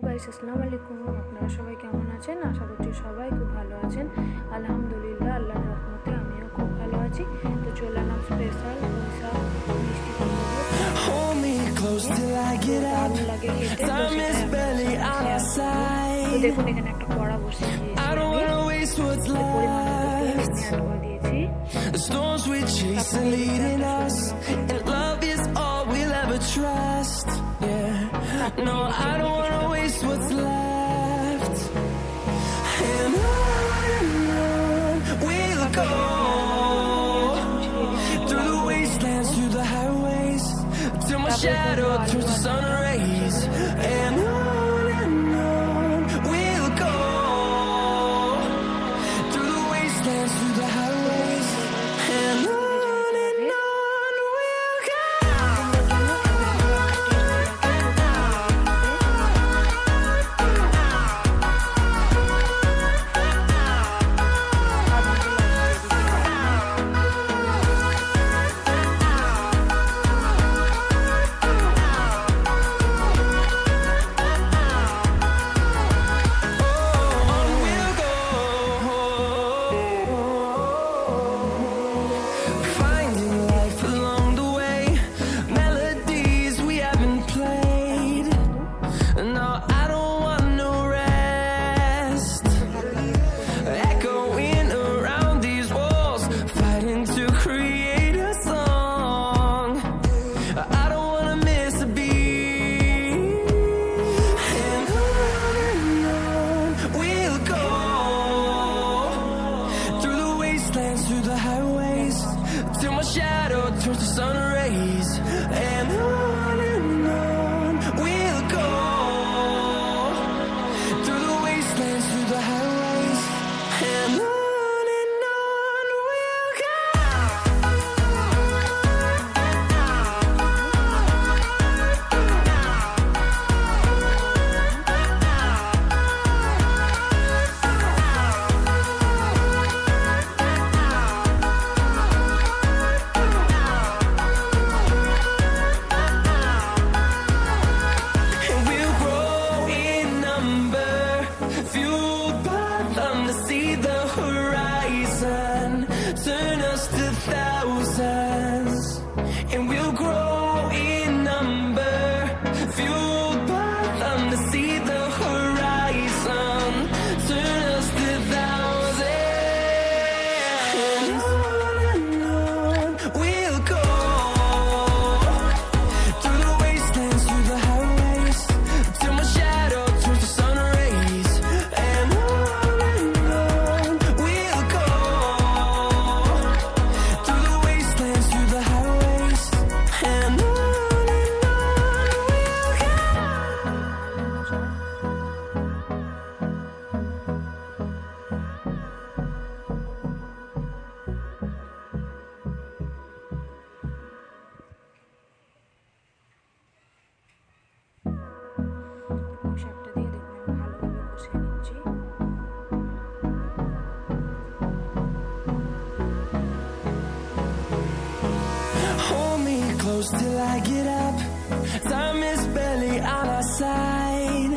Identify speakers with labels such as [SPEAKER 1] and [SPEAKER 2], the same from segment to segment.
[SPEAKER 1] Guys, আসসালামু আলাইকুম। আপনারা সবাই কেমন আছেন? আশা করছি সবাই খুব ভালো আছেন। আলহামদুলিল্লাহ, আল্লাহর রহমতে আমিও খুব ভালো আছি। তো চলে এলাম স্পেশাল পুইশাক মিষ্টি কুমড়ো। দারুণ লাগে খেতে। তো দেখুন, এখানে একটা কড়া বসিয়ে দিয়েছি আমি। পরিমাণ মতো তেল এখানে অ্যাড করে দিয়েছি।
[SPEAKER 2] The storms we chase are leading us, and love is all we'll ever trust. Yeah, no, I don't wanna waste what's left. And on we'll go, through the wastelands, through the highways, till my shadow turns to sun rays. And on we'll go, through the wastelands, through the highways. And on we'll go. Finding life along the way, melodies we haven't played. No, I don't want no rest. Echoing around these walls, fighting to create a song. I don't wanna miss a beat. And on we'll go, through the wastelands, through the highways, till my shadow turns to sun rays. And on we'll go, through the wastelands, through the highways. And on we'll go. And we'll grow in number, fueled by them to see the horizon, turn us to thousands. And we'll grow in number, fueled by them to see the horizon, turn us to thousands. And on we'll go, through the wastelands, through the highways, till my shadow turns to sun rays. And on we'll go, through the wastelands, through the highways. And on we'll go.
[SPEAKER 1] পুইশাকটা দিয়ে দেখুন আমি ভালোভাবে কষিয়ে নিচ্ছি।
[SPEAKER 2] Hold me close till I get up. Time is barely on our side.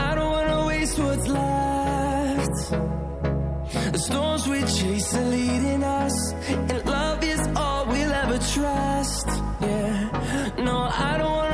[SPEAKER 2] I don't wanna waste what's left. The storms we chase are leading us, and love is all we'll ever trust. Yeah, no, I don't wanna